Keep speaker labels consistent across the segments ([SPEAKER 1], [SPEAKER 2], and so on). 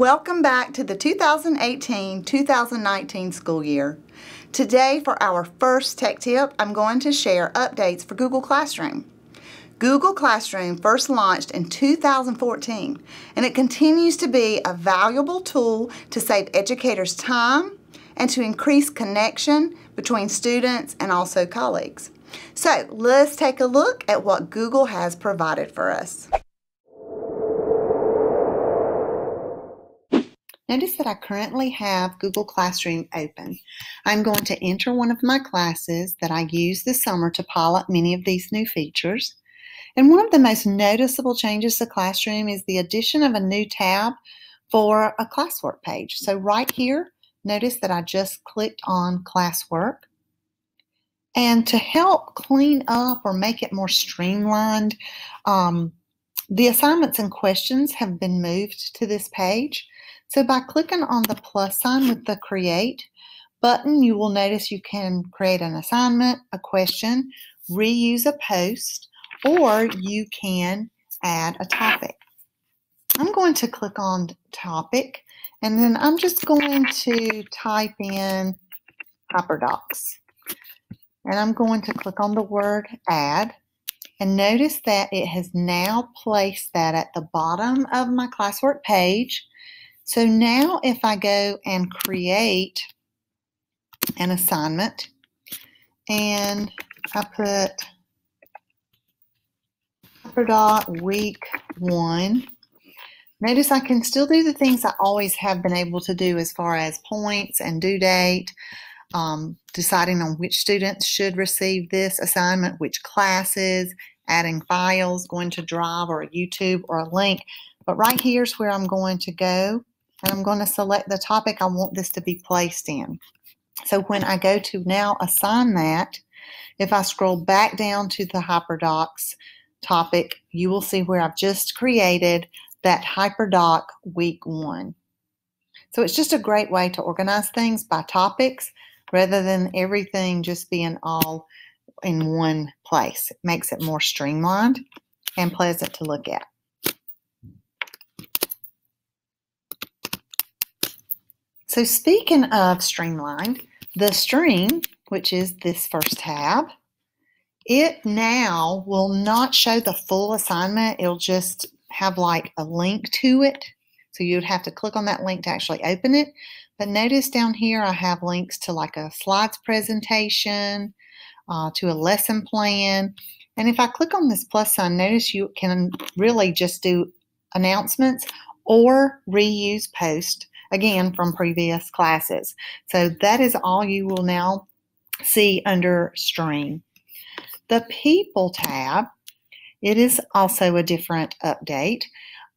[SPEAKER 1] Welcome back to the 2018-2019 school year. Today, for our first tech tip, I'm going to share updates for Google Classroom. Google Classroom first launched in 2014, and it continues to be a valuable tool to save educators time and to increase connection between students and also colleagues. So let's take a look at what Google has provided for us. Notice that I currently have Google Classroom open. I'm going to enter one of my classes that I used this summer to pilot many of these new features. And one of the most noticeable changes to Classroom is the addition of a new tab for a Classwork page. So right here, notice that I just clicked on Classwork. And to help clean up or make it more streamlined, the assignments and questions have been moved to this page. So by clicking on the plus sign with the Create button, you will notice you can create an assignment, a question, reuse a post, or you can add a topic. I'm going to click on Topic, and then I'm just going to type in HyperDocs. And I'm going to click on the word Add. And notice that it has now placed that at the bottom of my Classwork page. So now if I go and create an assignment and I put HyperDoc Week 1, notice I can still do the things I always have been able to do as far as points and due date, deciding on which students should receive this assignment, which classes, adding files, going to Drive or YouTube or a link. But right here's where I'm going to go, and I'm going to select the topic I want this to be placed in. So when I go to now assign that, if I scroll back down to the HyperDocs topic, you will see where I've just created that HyperDoc Week 1. So it's just a great way to organize things by topics rather than everything just being all in one place. It makes it more streamlined and pleasant to look at. So speaking of streamlined, the stream, which is this first tab, it now will not show the full assignment. It'll just have like a link to it. So you'd have to click on that link to actually open it. But notice down here I have links to like a slides presentation, to a lesson plan. And if I click on this plus sign, notice you can really just do announcements or reuse posts, again, from previous classes. So that is all you will now see under Stream. The People tab, it is also a different update.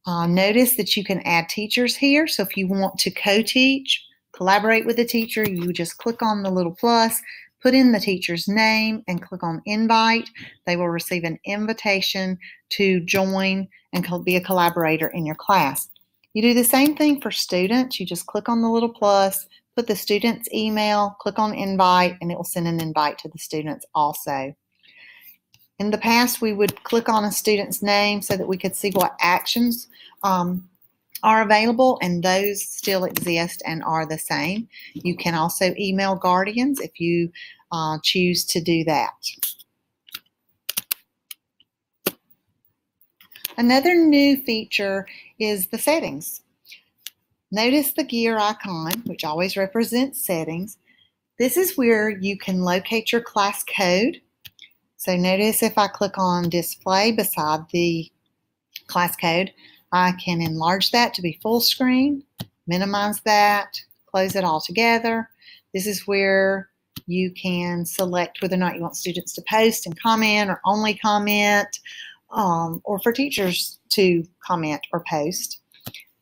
[SPEAKER 1] Notice that you can add teachers here. So if you want to co-teach, collaborate with a teacher, you just click on the little plus, put in the teacher's name, and click on Invite. They will receive an invitation to join and be a collaborator in your class. You do the same thing for students. You just click on the little plus, put the student's email, click on Invite, and it will send an invite to the students also. In the past, we would click on a student's name so that we could see what actions are available, and those still exist and are the same. You can also email guardians if you choose to do that. Another new feature is the settings. Notice the gear icon, which always represents settings. This is where you can locate your class code. So notice if I click on display beside the class code, I can enlarge that to be full screen, minimize that, close it all together. This is where you can select whether or not you want students to post and comment or only comment, or for teachers to comment or post.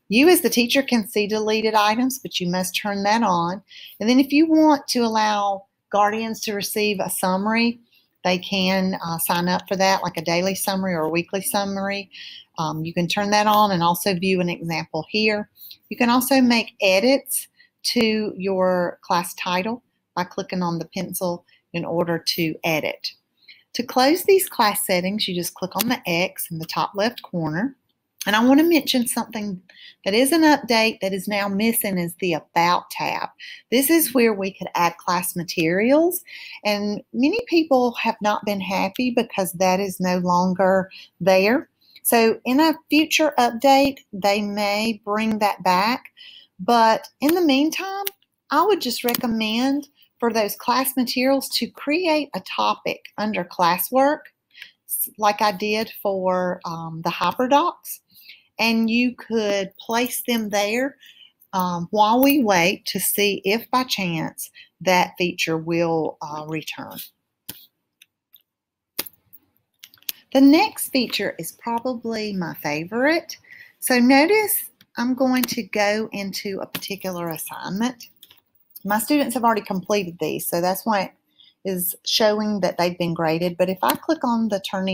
[SPEAKER 1] You as the teacher can see deleted items, but you must turn that on. And then if you want to allow guardians to receive a summary, they can sign up for that, like a daily summary or a weekly summary. You can turn that on and also view an example here. You can also make edits to your class title by clicking on the pencil in order to edit. To close these class settings, you just click on the X in the top left corner. And I want to mention something that is an update that is now missing is the About tab. This is where we could add class materials, and many people have not been happy because that is no longer there. So in a future update, they may bring that back. But in the meantime, I would just recommend for those class materials to create a topic under classwork, like I did for the hyperdocs. And you could place them there while we wait to see if by chance that feature will return. The next feature is probably my favorite. So notice I'm going to go into a particular assignment. My students have already completed these, so that's why it is showing that they've been graded. But if I click on the turn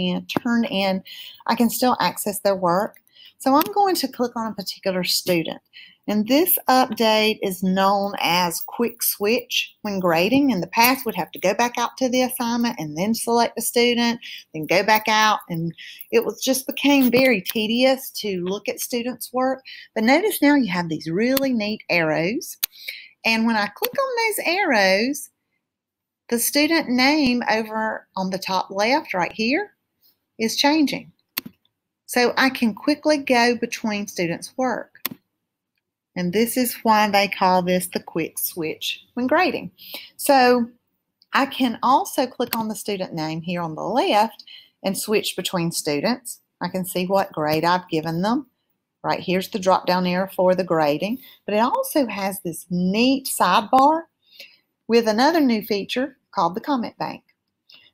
[SPEAKER 1] in, I can still access their work. So I'm going to click on a particular student. And this update is known as quick switch when grading. In the past, we'd have to go back out to the assignment and then select a student, then go back out. And it just became very tedious to look at students' work. But notice now you have these really neat arrows. And when I click on those arrows, the student name over on the top left right here is changing. So I can quickly go between students' work. And this is why they call this the quick switch when grading. So I can also click on the student name here on the left and switch between students. I can see what grade I've given them. Right here's the drop-down arrow for the grading. But it also has this neat sidebar with another new feature called the comment bank.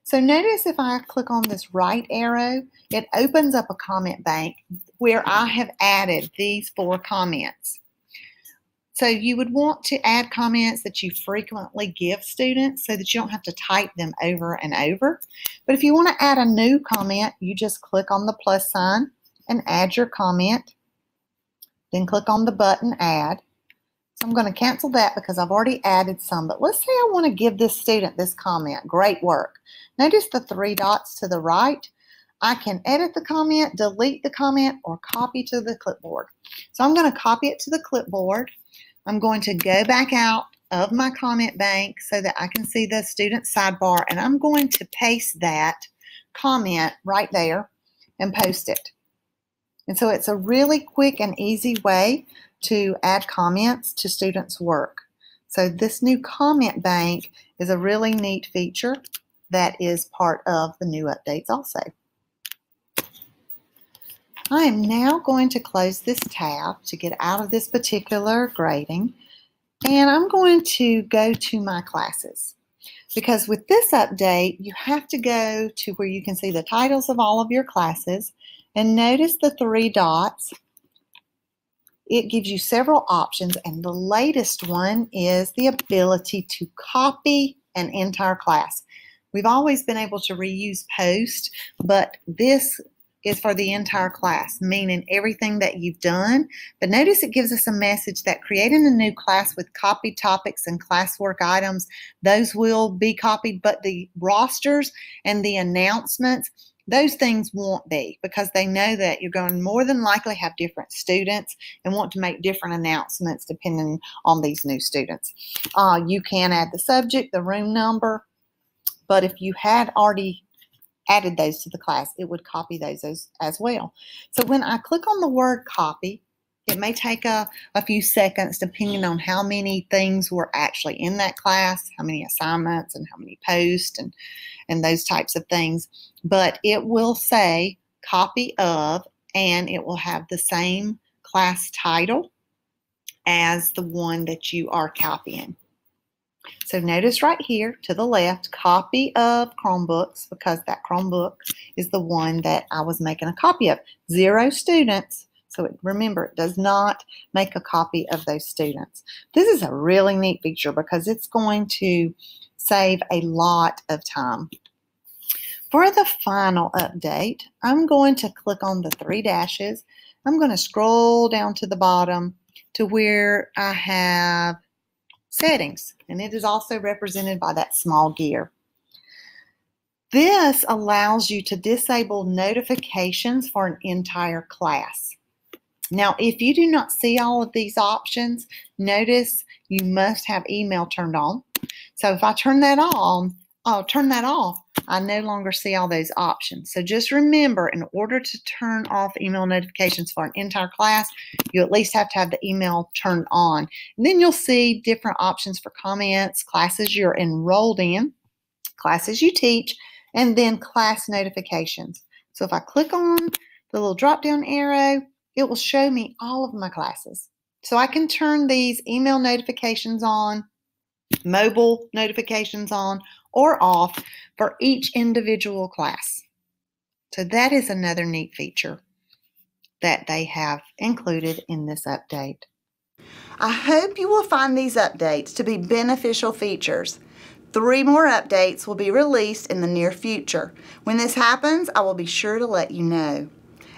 [SPEAKER 1] So notice if I click on this right arrow, it opens up a comment bank where I have added these 4 comments. So you would want to add comments that you frequently give students so that you don't have to type them over and over. But if you want to add a new comment, you just click on the plus sign and add your comment. Then click on the button Add. So I'm going to cancel that because I've already added some. But let's say I want to give this student this comment, great work. Notice the 3 dots to the right. I can edit the comment, delete the comment, or copy to the clipboard. So I'm going to copy it to the clipboard. I'm going to go back out of my comment bank so that I can see the student sidebar, and I'm going to paste that comment right there and post it. And so it's a really quick and easy way to add comments to students' work. So this new comment bank is a really neat feature that is part of the new updates also. I am now going to close this tab to get out of this particular grading, and I'm going to go to my classes. Because with this update, you have to go to where you can see the titles of all of your classes, and notice the 3 dots. It gives you several options, and the latest one is the ability to copy an entire class. We've always been able to reuse post, but this is for the entire class, meaning everything that you've done. But notice it gives us a message that creating a new class with copied topics and classwork items, those will be copied, but the rosters and the announcements, those things won't be, because they know that you're going to more than likely have different students and want to make different announcements depending on these new students. You can add the subject, the room number, but if you had already added those to the class, it would copy those as well. So when I click on the word copy, it may take a few seconds depending on how many things were actually in that class, how many assignments and how many posts and those types of things. But it will say copy of, and it will have the same class title as the one that you are copying. So notice right here to the left, copy of Chromebooks, because that Chromebook is the one that I was making a copy of. 0 students. So remember, it does not make a copy of those students. This is a really neat feature because it's going to save a lot of time. For the final update, I'm going to click on the 3 dashes. I'm going to scroll down to the bottom to where I have settings, and it is also represented by that small gear. This allows you to disable notifications for an entire class. Now, if you do not see all of these options, notice you must have email turned on. So if I turn that on, turn that off, I no longer see all those options. So just remember, in order to turn off email notifications for an entire class, you at least have to have the email turned on. And then you'll see different options for comments, classes you're enrolled in, classes you teach, and then class notifications. So if I click on the little drop-down arrow, it will show me all of my classes. So I can turn these email notifications on, mobile notifications on or off for each individual class. So that is another neat feature that they have included in this update. I hope you will find these updates to be beneficial features. 3 more updates will be released in the near future. When this happens, I will be sure to let you know.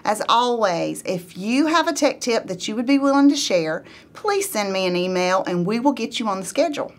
[SPEAKER 1] As always, if you have a tech tip that you would be willing to share, please send me an email and we will get you on the schedule.